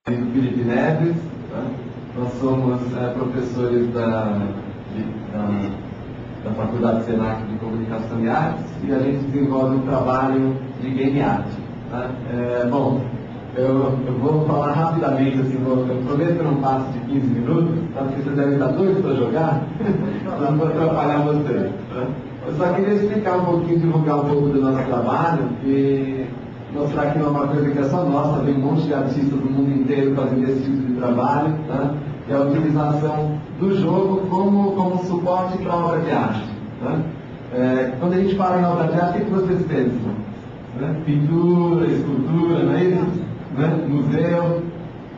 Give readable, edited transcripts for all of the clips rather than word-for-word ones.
Felipe Neves, tá? Nós somos professores da Faculdade Senac de Comunicação e Artes e a gente desenvolve um trabalho de game art. Tá? Bom, eu vou falar rapidamente, assim, eu prometo que eu não passo de 15 minutos, tá? Porque vocês devem estar doidos para jogar, eu não vou atrapalhar vocês. Tá? Eu só queria explicar um pouquinho, divulgar um pouco do nosso trabalho e mostrar que não é uma coisa que é só nossa, tem um monte de artistas do mundo inteiro fazendo esse tipo de trabalho, tá? É a utilização do jogo como suporte para a obra de arte. Tá? Quando a gente fala em obra de arte, o que vocês pensam? Né? Pintura, escultura, não é isso? Né? Museu,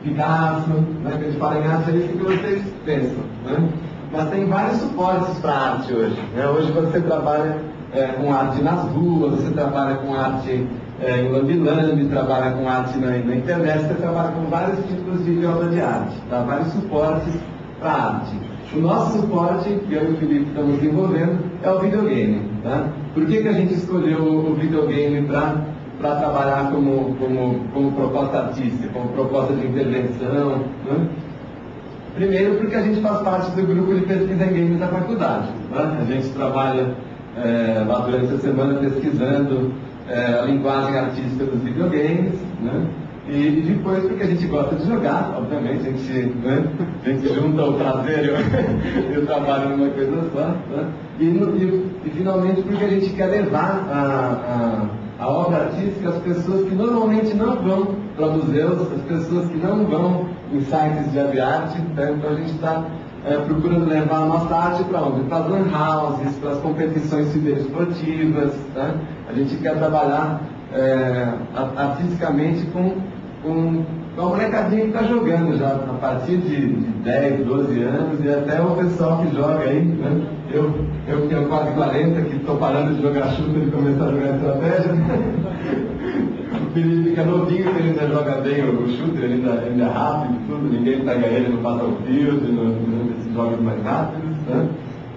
Picasso, né? Quando a gente fala em arte, é isso que vocês pensam. Né? Mas tem vários suportes para a arte hoje. Né? Hoje você trabalha com arte nas ruas, você trabalha com arte em lambi-lambi, trabalha com arte na internet, você trabalha com vários tipos de obra de arte, tá? Vários suportes para a arte. O nosso suporte, que eu e o Felipe estamos desenvolvendo, é o videogame. Tá? Por que a gente escolheu o videogame para trabalhar como proposta artística, como proposta de intervenção? Né? Primeiro, porque a gente faz parte do grupo de pesquisa em games da faculdade. Tá? A gente trabalha lá durante a semana pesquisando a linguagem artística dos videogames, né? E depois porque a gente gosta de jogar, obviamente, a gente junta o prazer e o trabalho numa coisa só, né? E finalmente porque a gente quer levar a obra artística às pessoas que normalmente não vão para museus, as pessoas que não vão em sites de arte, né? Então a gente está procurando levar a nossa arte para onde? Para as lan houses, para as competições ciberesportivas, tá? A gente quer trabalhar artisticamente com a molecadinha que está jogando já, a partir de 10, 12 anos, e até o pessoal que joga aí, né? Eu que tenho quase 40, que estou parando de jogar shooter e começar a jogar estratégia. O Felipe, que é novinho, que ele ainda joga bem o shooter, ele ainda é rápido, tudo, ninguém pega ele no Battlefield, nesses jogos mais rápidos, né?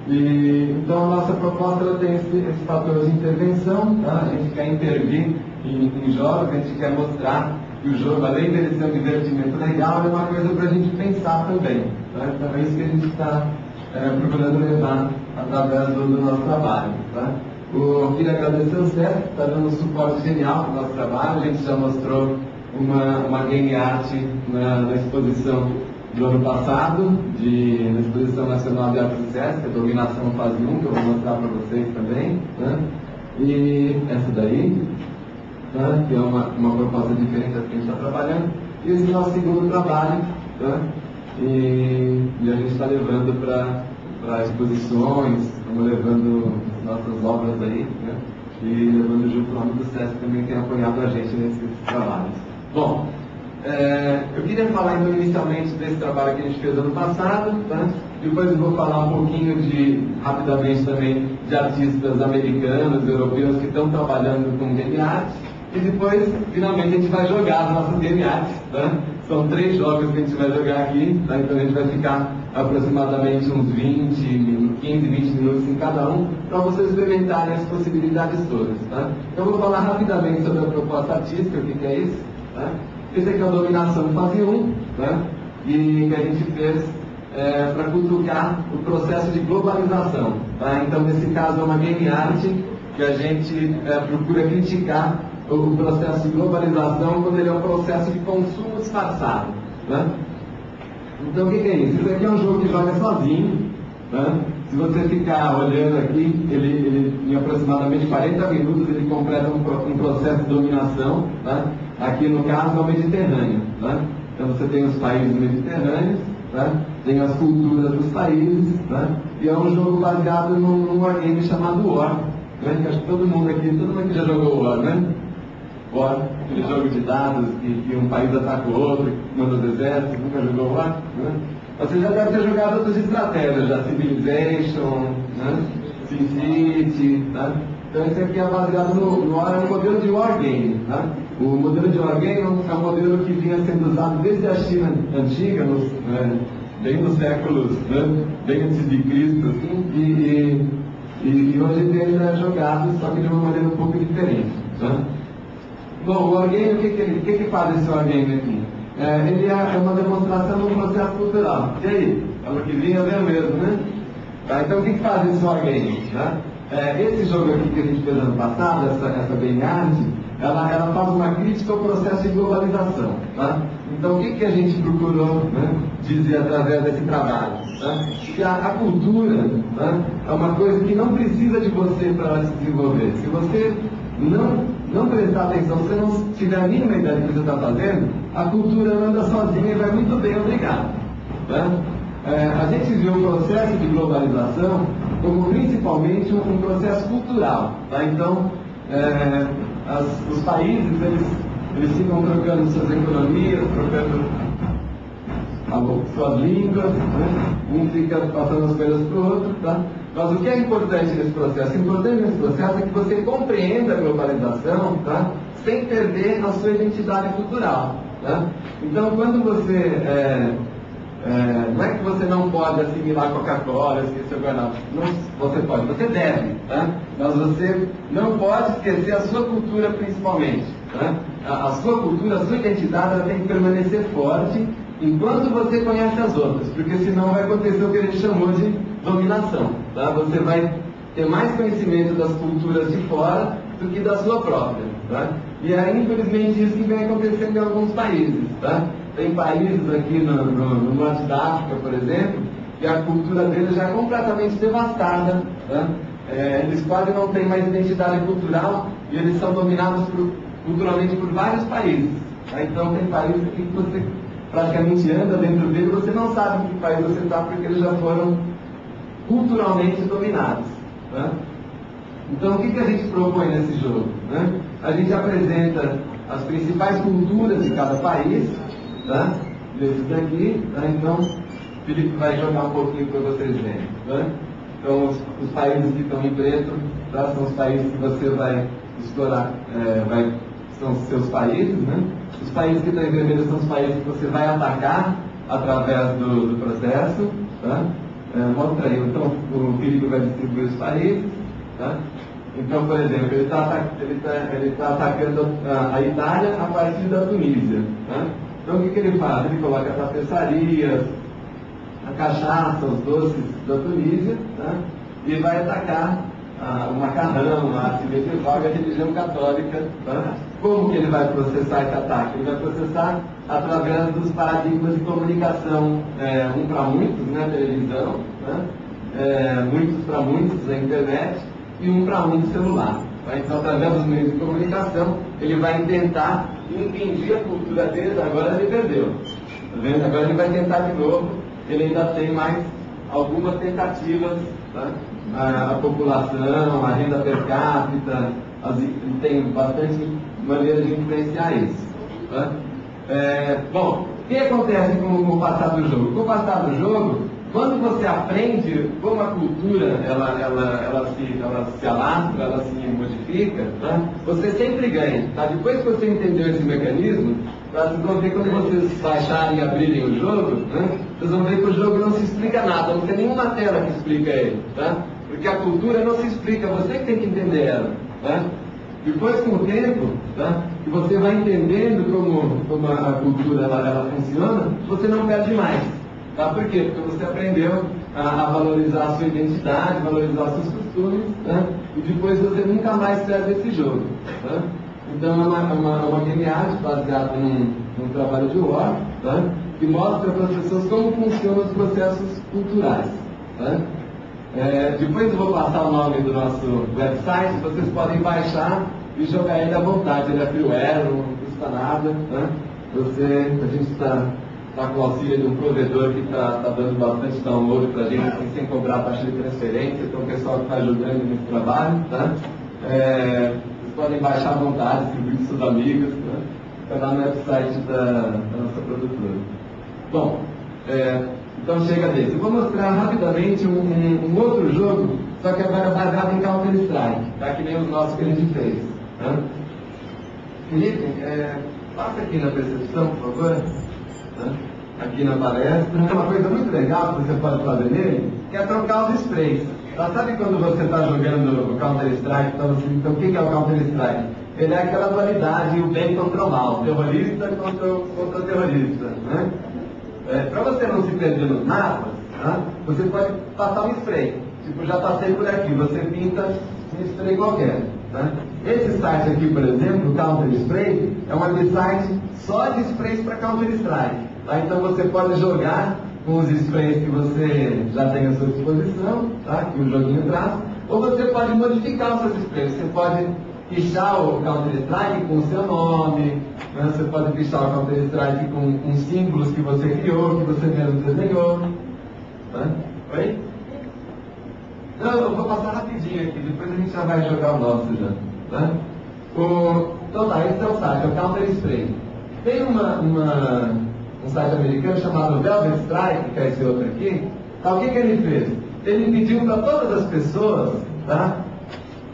Então a nossa proposta ela tem esse fator de intervenção, tá? A gente quer intervir em jogos, a gente quer mostrar que o jogo, além dele ser um divertimento legal, é uma coisa para a gente pensar também. Tá? Então é isso que a gente está procurando levar através do nosso trabalho. Tá? Eu queria agradecer o Sérgio, que está dando um suporte genial para o nosso trabalho. A gente já mostrou uma game art na exposição do ano passado, na Exposição Nacional de Artes e Sesc, a Dominação Fase 1, que eu vou mostrar para vocês também. Né? E essa daí, tá? Que é uma proposta diferente da que a gente está trabalhando. E esse é o nosso segundo trabalho. Tá? E a gente está levando para exposições, estamos levando nossas obras aí, né? E levando junto o nome do Sesc também, que tem apoiado a gente nesses trabalhos. Bom, eu queria falar então inicialmente desse trabalho que a gente fez ano passado, tá? Depois eu vou falar um pouquinho rapidamente também de artistas americanos, europeus que estão trabalhando com game art, e depois finalmente a gente vai jogar as nossas game arts, tá? São 3 jogos que a gente vai jogar aqui, tá? Então a gente vai ficar aproximadamente uns 15, 20 minutos em cada um, para vocês experimentarem as possibilidades todas. Tá? Eu vou falar rapidamente sobre a proposta artística, o que é isso. Tá? Esse aqui é o Dominação Fase 1, tá? E que a gente fez para cutucar o processo de globalização. Tá? Então, nesse caso, é uma game art que a gente procura criticar o processo de globalização quando ele é um processo de consumo disfarçado. Tá? Então, o que é isso? Isso aqui é um jogo que joga sozinho. Né? Se você ficar olhando aqui, ele em aproximadamente 40 minutos ele completa um processo de dominação. Né? Aqui no caso é o Mediterrâneo. Né? Então você tem os países mediterrâneos, né? Tem as culturas dos países, né? E é um jogo baseado num wargame chamado War. Né? Que acho que todo mundo aqui já jogou War, né? War, aquele jogo de dados que um país ataca o outro, manda os exércitos, nunca jogou War, né? Você já deve ter jogado outras estratégias, já Civilization, né? SimCity, tá? Então esse aqui é baseado no War, é um modelo de Wargame, tá? O modelo de Wargame é um modelo que vinha sendo usado desde a China antiga, bem nos séculos, né? Bem antes de Cristo, assim, e hoje ele é jogado, só que de uma maneira um pouco diferente, tá? Bom, o Wargame, o que faz esse Wargame aqui? ele é uma demonstração de um processo cultural. E aí? Ano que vem eu venho mesmo, né? Tá, então o que faz esse wargame? Né? Esse jogo aqui que a gente fez ano passado, essa Bem-Art, ela faz uma crítica ao processo de globalização. Tá? Então o que a gente procurou, né, dizer através desse trabalho? Tá? Que a cultura, tá, é uma coisa que não precisa de você para ela se desenvolver. Se você não prestar atenção, se você não tiver a mínima ideia do que você está fazendo, a cultura anda sozinha e vai muito bem, obrigado. Tá? A gente viu o processo de globalização como principalmente um processo cultural. Tá? Então, os países, eles ficam trocando suas economias, trocando suas línguas, né? Um fica passando as coisas para o outro. Tá? Mas o que é importante nesse processo? O importante nesse processo é que você compreenda a globalização, tá? Sem perder a sua identidade cultural. Tá? Então, quando você... não é que você não pode assimilar Coca-Cola, esquecer o guardanapo. Você pode, você deve, tá? Mas você não pode esquecer a sua cultura principalmente. Tá? A sua cultura, a sua identidade, ela tem que permanecer forte enquanto você conhece as outras, porque senão vai acontecer o que a gente chamou de dominação. Tá? Você vai ter mais conhecimento das culturas de fora do que da sua própria. Tá? E é infelizmente isso que vem acontecendo em alguns países. Tá? Tem países aqui no norte da África, por exemplo, que a cultura deles já é completamente devastada. Tá? Eles quase não têm mais identidade cultural e eles são dominados culturalmente por vários países. Tá? Então tem países aqui que você praticamente anda dentro dele, você não sabe em que país você está, porque eles já foram culturalmente dominados. Tá? Então, o que a gente propõe nesse jogo? Né? A gente apresenta as principais culturas de cada país, tá? Desses daqui. Tá? Então, o Felipe vai jogar um pouquinho para vocês verem. Tá? Então, os países que estão em preto, tá? São os países que você vai explorar, são os seus países, né? Os países que estão em vermelho são os países que você vai atacar através do processo. Tá? Mostra aí, então o Felipe vai distribuir os países. Tá? Então, por exemplo, ele tá atacando a Itália a partir da Tunísia. Tá? Então o que ele faz? Ele coloca as tapeçarias, a cachaça, os doces da Tunísia, tá? E vai atacar o macarrão, a arte medieval e a religião católica. Tá? Como que ele vai processar esse ataque? Ele vai processar através dos paradigmas de comunicação, um para muitos, né, televisão, né? Muitos para muitos, a internet, e um para um celular. Tá? Então, através dos meios de comunicação, ele vai tentar impedir a cultura deles. Agora ele perdeu. Tá vendo? Agora ele vai tentar de novo. Ele ainda tem mais algumas tentativas. Tá? A população, a renda per capita, tem bastante maneira de influenciar isso. Tá? Bom, o que acontece com o passar do jogo? Com o passar do jogo, quando você aprende como a cultura ela se alastra, ela se modifica, tá? Você sempre ganha. Tá? Depois que você entendeu esse mecanismo, tá? Vocês vão ver quando vocês baixarem e abrirem o jogo, né? Vocês vão ver que o jogo não se explica nada, não tem nenhuma tela que explica ele. Tá? Porque a cultura não se explica, você que tem que entender ela. Tá? Depois, com o tempo, tá? Que você vai entendendo como a cultura ela funciona, você não perde mais. Tá? Por quê? Porque você aprendeu a valorizar a sua identidade, valorizar os seus costumes, né? E depois você nunca mais perde esse jogo. Tá? Então é uma gameart baseada num trabalho de War, tá? Que mostra para as pessoas como funcionam os processos culturais. Tá? Depois eu vou passar o nome do nosso website, vocês podem baixar e jogar ele à vontade. Ele é freeware, não custa nada. Tá? A gente está com o auxílio de um provedor que está dando bastante download para a gente, assim, sem cobrar taxa de transferência. Então o pessoal que está ajudando nesse trabalho. Tá? Vocês podem baixar à vontade, distribuir com seus amigos. Tá? Está lá no website da nossa produtora. Bom, então chega desse. Eu vou mostrar rapidamente um outro jogo, só que agora baseado em Counter-Strike, tá? Que nem os nossos que a gente fez. Tá? Felipe, passa aqui na percepção, por favor. Tá? Aqui na palestra. Uma coisa muito legal que você pode fazer nele, que é trocar os sprays. Tá? Sabe quando você está jogando o Counter-Strike, então o que é o Counter-Strike? ele é aquela dualidade, o bem contra o mal, terrorista contra terrorista, né? Para você não se perder nos mapas, né, você pode passar um spray. Tipo, já passei por aqui, você pinta um spray qualquer. Né? Esse site aqui, por exemplo, o Counter Spray, é um website só de sprays para Counter Strike. Tá? Então você pode jogar com os sprays que você já tem à sua disposição, tá? Que o joguinho traz, ou você pode modificar os seus sprays. Você pode pichar o Counter Strike com o seu nome, né? Você pode pichar o Counter Strike com símbolos que você criou, que você mesmo desenhou. Né? Oi? Não, eu vou passar rapidinho aqui, depois a gente já vai jogar o nosso já. Né? Então tá, esse é o site, é o Counter Spray. Tem um site americano chamado Velvet Strike, que é esse outro aqui. Tá, o que ele fez? Ele pediu para todas as pessoas, tá,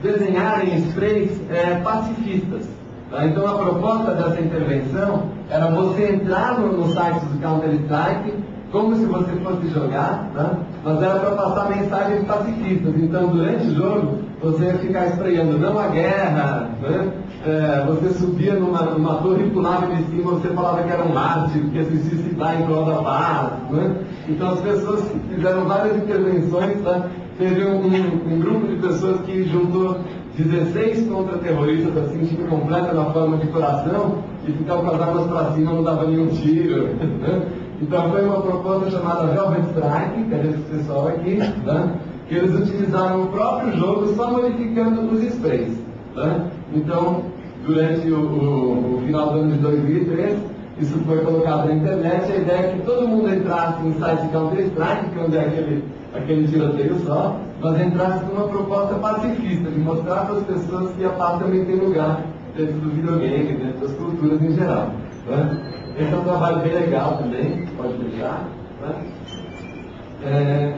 desenharem sprays pacifistas. Tá? Então a proposta dessa intervenção era você entrar no site do Counter Strike como se você fosse jogar, tá? Mas era para passar mensagens pacifistas. Então durante o jogo você ia ficar espraiando não a guerra, né? Você subia numa torre e pulava de cima, você falava que era um mártir, que ia se suicidar em prol da paz, né? Então as pessoas fizeram várias intervenções, tá? Teve um grupo de pessoas que juntou 16 contra-terroristas, assim, tipo completa na forma de coração, e ficavam com as armas para cima, não dava nenhum tiro. Né? Então foi uma proposta chamada Velvet Strike, que é desse pessoal aqui, né? Que eles utilizaram o próprio jogo só modificando os sprays. Né? Então, durante o final do ano de 2003, isso foi colocado na internet. A ideia é que todo mundo entrasse em sites de Counter-Strike, que onde é aquele tiroteio só, mas entrasse com uma proposta pacifista, de mostrar para as pessoas que a paz também tem lugar dentro do videogame, dentro das culturas em geral. Né? Esse é um trabalho bem legal também, pode deixar. Né?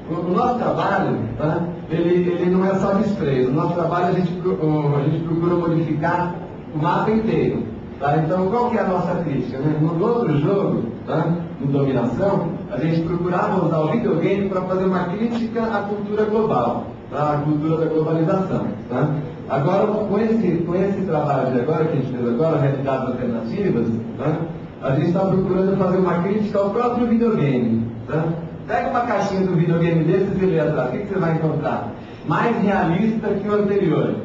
O nosso trabalho, tá? ele não é só de sprays. O nosso trabalho a gente procura modificar o mapa inteiro. Tá? Então, qual que é a nossa crítica? Né? No outro jogo, tá? No Dominação, a gente procurava usar o videogame para fazer uma crítica à cultura global, tá? A cultura da globalização. Tá? Agora, com esse trabalho de agora, que a gente fez agora, realidades alternativas, tá? A gente está procurando fazer uma crítica ao próprio videogame. Tá? Pega uma caixinha do videogame desses e lê atrás. O que você vai encontrar? Mais realista que o anterior.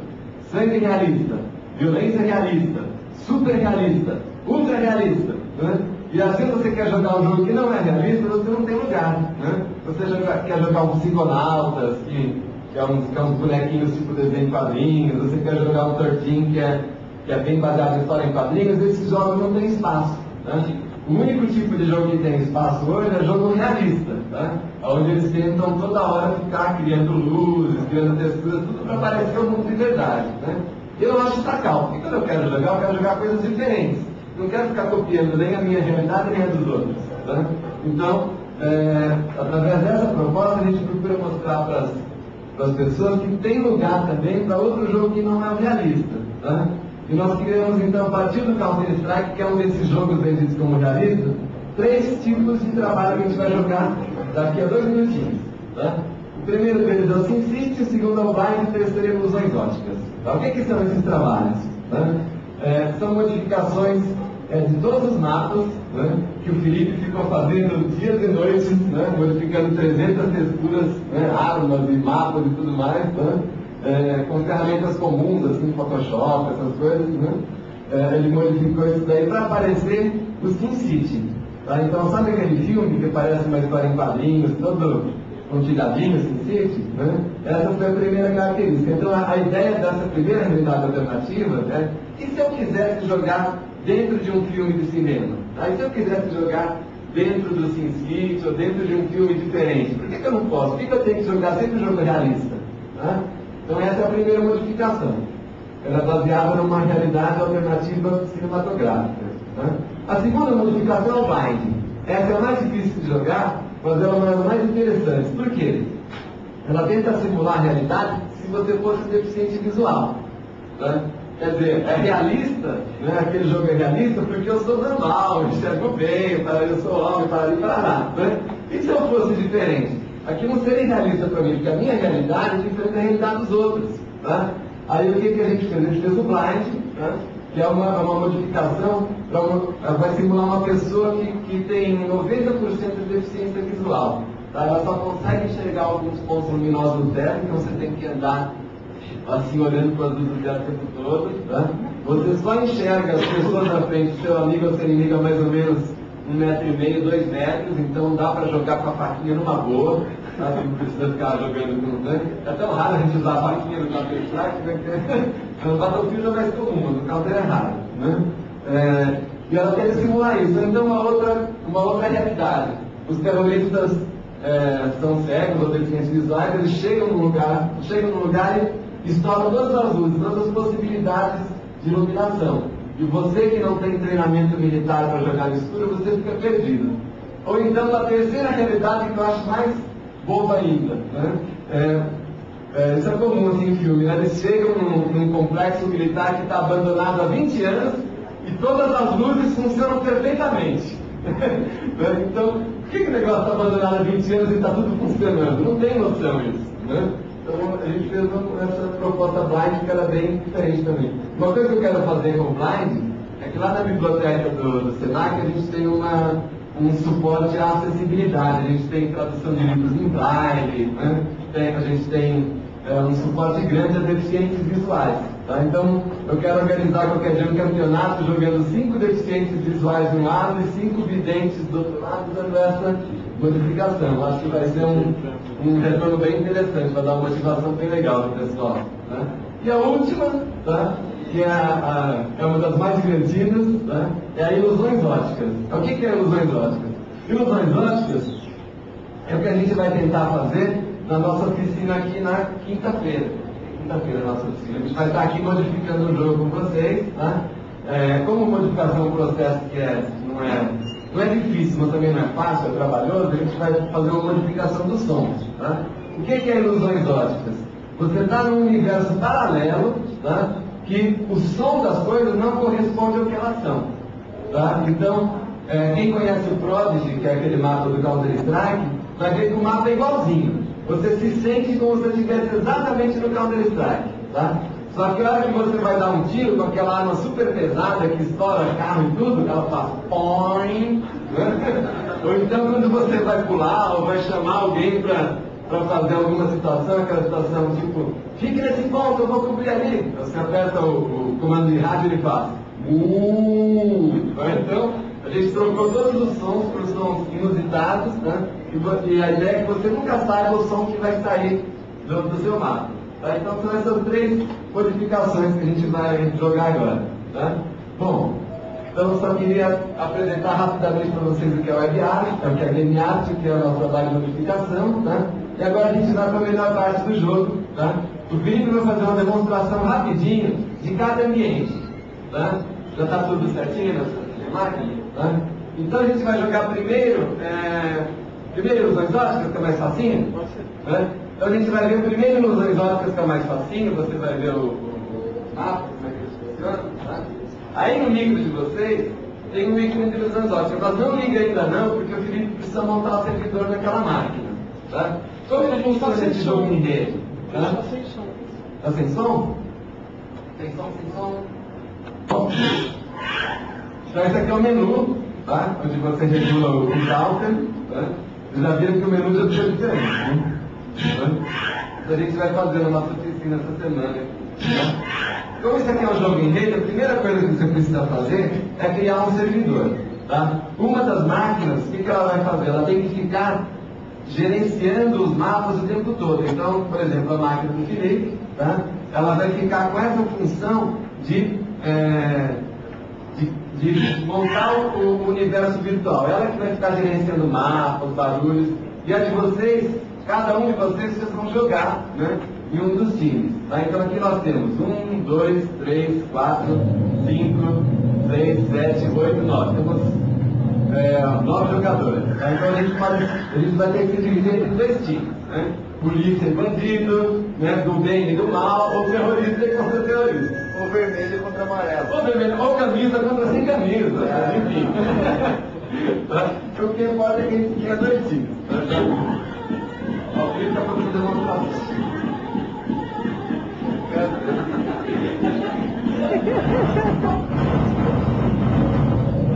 Sangue realista. Violência realista. Super realista. Ultra realista. Né? E às vezes você quer jogar um jogo que não é realista, você não tem lugar. Né? Você quer jogar um Psiconautas, que é uns bonequinhos tipo desenho em quadrinhos. Você quer jogar um 13, que é bem baseado em história em quadrinhos. Esses jogos não têm espaço. Né? O único tipo de jogo que tem espaço hoje é jogo realista, tá? Onde eles tentam toda hora ficar criando luzes, criando texturas, tudo para parecer um mundo de verdade. Né? Eu acho sacal, porque quando eu quero jogar coisas diferentes. Não quero ficar copiando nem a minha realidade nem a dos outros. Tá? Então, através dessa proposta, a gente procura mostrar para as pessoas que tem lugar também para outro jogo que não é realista. Tá? E nós criamos, então, a partir do Counter-Strike, que é um desses jogos vendidos como realista, 3 tipos de trabalho que a gente vai jogar daqui a 2 minutinhos. Tá? O primeiro deles é o SimCity, o segundo é o Bind e o terceiro é ilusões óticas. Tá? O que são esses trabalhos? Tá? São modificações de todos os mapas, né, que o Felipe ficou fazendo dias e noites, né, modificando 300 texturas, né, armas e mapas e tudo mais, né? Com ferramentas comuns, assim, Photoshop, essas coisas, né? Ele modificou isso daí para aparecer o SimCity. Tá? Então, sabe aquele filme que parece uma história em quadrinhos, todo pontilhadinho, SimCity? Né? Essa foi a primeira característica. Então, a ideia dessa primeira realidade alternativa é: e se eu quisesse jogar dentro de um filme de cinema? Tá? E se eu quisesse jogar dentro do SimCity ou dentro de um filme diferente? Por que eu não posso? Por que eu tenho que jogar sempre um jogo realista? Tá? Então essa é a primeira modificação. Ela é baseada numa realidade alternativa cinematográfica. Né? A segunda modificação é o Bind. Essa é a mais difícil de jogar, mas ela é uma das mais interessantes. Por quê? Ela tenta simular a realidade se você fosse deficiente visual. Né? Quer dizer, é realista, né? Aquele jogo é realista porque eu sou normal, eu enxergo bem, eu sou homem, para ali, para lá. Né? E se eu fosse diferente? Aqui não seria realista para mim, porque a minha realidade é diferente da realidade dos outros. Tá? Aí o que a gente fez? A gente fez o blind, né? Que é uma modificação, vai simular uma pessoa que tem 90% de deficiência visual. Tá? Ela só consegue enxergar alguns pontos luminosos dela, então você tem que andar assim, olhando para as luzes dela o tempo todo. Tá? Você só enxerga as pessoas na frente, seu amigo ou seu inimigo a mais ou menos 1,5 metro, 2 metros, então dá para jogar com a faquinha numa boa, tá? Não precisa ficar jogando com, né? É tão raro a gente usar a faquinha no Counter-Strike, né? No Battlefield é mais comum, no Counter é raro, né? E ela quer simular isso. Então uma outra realidade. Os terroristas são cegos ou deficientes visuais, eles chegam no lugar e estouram todas as luzes, todas as possibilidades de iluminação. E você que não tem treinamento militar para jogar no escuro, você fica perdido. Ou então a terceira realidade que eu acho mais boba ainda, né? Isso é comum assim em filme, né? Eles chegam num complexo militar que está abandonado há 20 anos e todas as luzes funcionam perfeitamente. Então, por que o negócio está abandonado há 20 anos e está tudo funcionando? Não tem noção isso, né? Então a gente fez essa proposta blind que era bem diferente também. Uma coisa que eu quero fazer com o blind é que lá na biblioteca do Senac a gente tem um suporte à acessibilidade. A gente tem tradução de livros em braille, né? A gente tem um suporte grande a deficientes visuais. Tá? Então eu quero organizar qualquer dia um campeonato jogando 5 deficientes visuais de um lado e 5 videntes do outro lado, dando essa modificação. Acho que vai ser um retorno bem interessante, vai dar uma motivação bem legal para o pessoal. Tá? E a última, tá? Que é uma das mais divertidas, tá? É a ilusões ópticas. O que é ilusões ópticas? Ilusões ópticas é o que a gente vai tentar fazer na nossa oficina aqui na quinta-feira. Quinta-feira é a nossa oficina. A gente vai estar aqui modificando o jogo com vocês. Tá? Como modificação é um processo que não é difícil, mas também não é fácil, é trabalhoso, a gente vai fazer uma modificação dos sons. Tá? O que é ilusões ópticas? Você está num universo paralelo, tá? Que o som das coisas não corresponde ao que elas são. Tá? Então, quem conhece o Prodigy, que é aquele mapa do Counter-Strike, vai ver que o mapa é igualzinho. Você se sente como se estivesse exatamente no Counter-Strike. Tá? Só que a hora que você vai dar um tiro com aquela arma super pesada que estoura carro e tudo, ela faz POIM. Ou então quando você vai pular ou vai chamar alguém para fazer alguma situação, aquela situação tipo, fique nesse ponto, eu vou cobrir ali. Você aperta o comando de rádio e ele faz Então, a gente trocou todos os sons para os sons inusitados, né? E a ideia é que você nunca saiba o som que vai sair do seu mapa. Tá? Então são essas 3 modificações que a gente vai jogar agora. Tá? Bom, então eu só queria apresentar rapidamente para vocês o que é o WebArt, o que é a GameArt, o que é o nosso trabalho de modificação. Tá? E agora a gente vai para a melhor parte do jogo. Tá? O Felipe vai fazer uma demonstração rapidinho de cada ambiente. Tá? Já está tudo certinho na máquina? Tá? Então a gente vai jogar primeiro ilusões ópticas, que é mais facinho. Né? Então a gente vai ver o primeiro ilusões ópticas, que é mais facinho. Você vai ver o mapa, como é que eles funcionam. Tá? Aí no micro de vocês tem um ícone de ilusões ópticas. Mas não liga ainda não, porque o Felipe precisa montar o servidor naquela máquina. Tá? Como que funciona esse jogo em rede? Está sem som. Está sem som? Sem som, sem som. Bom, então esse aqui é o menu, tá? Onde você regula o counter. Tá? Vocês já viram que o menu já está diferente. Né? Então a gente vai fazer na nossa oficina essa semana. Tá? Como isso aqui é um jogo em rede, a primeira coisa que você precisa fazer é criar um servidor. Tá? Uma das máquinas, o que ela vai fazer? Ela tem que ficar gerenciando os mapas o tempo todo. Então, por exemplo, a máquina do Felipe, tá? Ela vai ficar com essa função de montar o universo virtual. Ela que vai ficar gerenciando mapas, barulhos. E a de vocês, cada um de vocês vão jogar, né, em um dos times. Tá? Então aqui nós temos 1, 2, 3, 4, 5, 6, 7, 8, 9. Temos 9 jogadores. Tá? Então a gente vai ter que se dividir entre 2 times. Né? Polícia e bandido, né? Do bem e do mal, ou terrorista e contra terrorista. Ou vermelho contra amarelo. Ou vermelho, ou camisa contra sem camisa. Enfim. Tá? Então o que importa é que a gente tenha 2 times. Tá? Ó, ele está fazendo demonstração.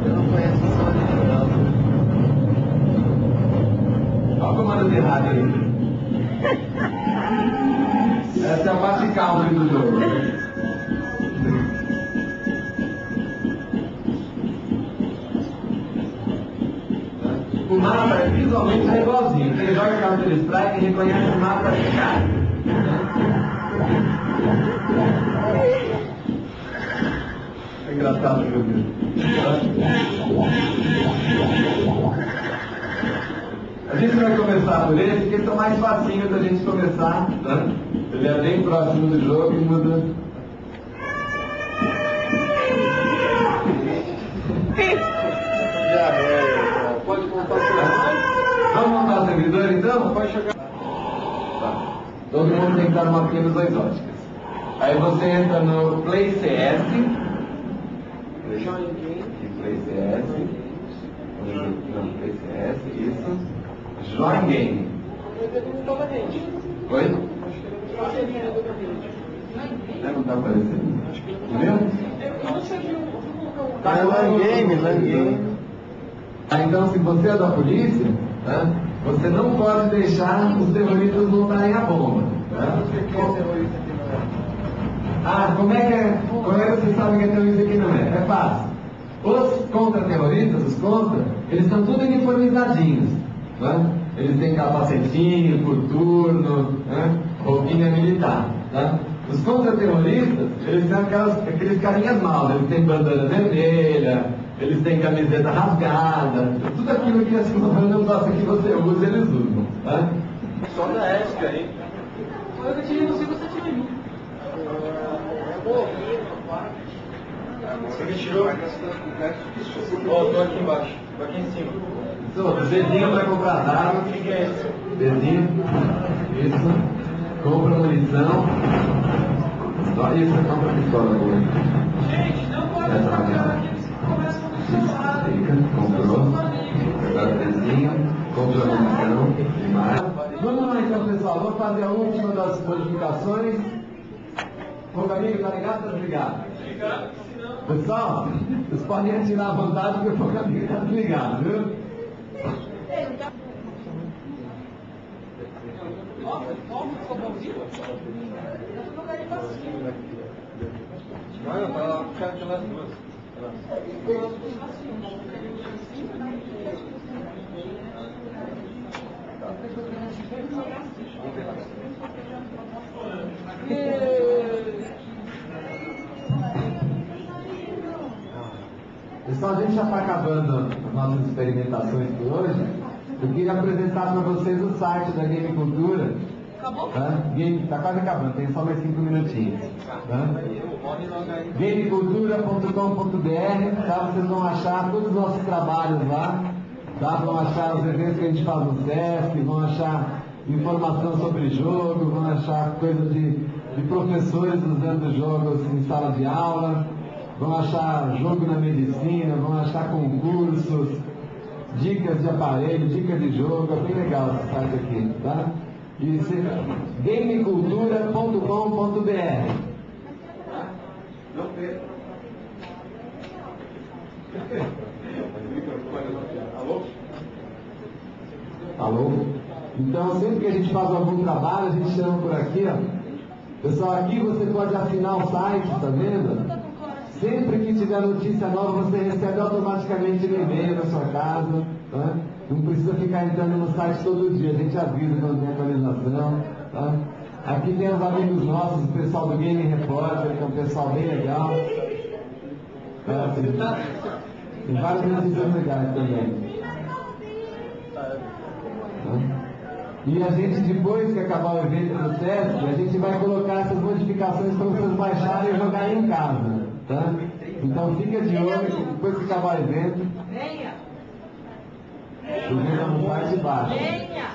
Eu não conheço o Sonic, não. Olha o comando de rádio aí. Essa é a parte country do jogo. O mapa visualmente é igualzinho. Quem joga Counter Strike reconhece o mapa de cara. É engraçado, meu Deus. A gente vai começar por esse, porque esse é o mais facinho da gente começar, né? Ele é bem próximo do jogo e muda. Pode montar o servidor? Vamos montar o servidor então? Pode chegar. Tá. Todo mundo tem que dar uma mapinha dos dois óticas. Aí você entra no Play CS. Join game. Play CS. Não, Play CS, isso. Join Game. Oi? Não tá aparecendo. Viu? Tá, LAN game. Ah, então, se você é da polícia, né, você não pode deixar os terroristas montarem a bomba. Né? Ah, como é que você sabe que é terrorista e que não é? É fácil. Os contra-terroristas, os contra, eles estão tudo uniformizadinhos. Né? Eles têm capacetinho, coturno, né? Roupinha militar. Né? Os contra-terroristas, eles têm aqueles carinhas maus, eles têm bandana vermelha, eles têm camiseta rasgada, tudo aquilo que as pessoas não gostam que você usa, eles usam. Né? Só da ética aí. Eu tirei você, você tirou em mim. Você me tirou? Ó, tô aqui embaixo. Tô aqui em cima. Dedinho para comprar arma. O que é isso? Dedinho. Isso. Compra munição. Só isso, compra pistola agora. Gente, não pode ficar aqui, começa com o celular. Comprou. Agora dedinho. Compra munição. E mais. Vamos lá então, pessoal. Vamos fazer a última das modificações. O amigo tá ligado ou tá desligado? Pessoal, vocês podem atirar à vontade porque o amigo está desligado, viu? Não, tá lá, quero pelas duas. Pessoal, a gente já está acabando as nossas experimentações por hoje. Eu queria apresentar para vocês o site da Game Cultura. Acabou? Está quase acabando, tem só mais 5 minutinhos. Gamecultura.com.br, tá? Vocês vão achar todos os nossos trabalhos lá. Tá? Vão achar os eventos que a gente faz no SESC, vão achar informação sobre jogo, vão achar coisas de professores usando jogos em sala de aula. Vão achar jogo na medicina, vão achar concursos, dicas de aparelho, dicas de jogo, é bem legal esse site aqui, tá? E gamecultura.com.br. Não perca. Alô? Alô? Então, sempre que a gente faz algum trabalho, a gente chama por aqui, ó. Pessoal, aqui você pode assinar o site, tá vendo? Sempre que tiver notícia nova, você recebe automaticamente no e-mail na sua casa. Tá? Não precisa ficar entrando no site todo dia, a gente avisa quando tem atualização. Tá? Aqui tem os amigos nossos, o pessoal do Game Repórter, que é um pessoal bem legal. Tá? Tem várias notícias legais também. Tá? E a gente, depois que acabar o evento do SESC, a gente vai colocar essas modificações para vocês baixarem e jogarem em casa. Tá? Então fica de olho, depois que acabar o evento, Venha! o vídeo não faz de baixo. Venha!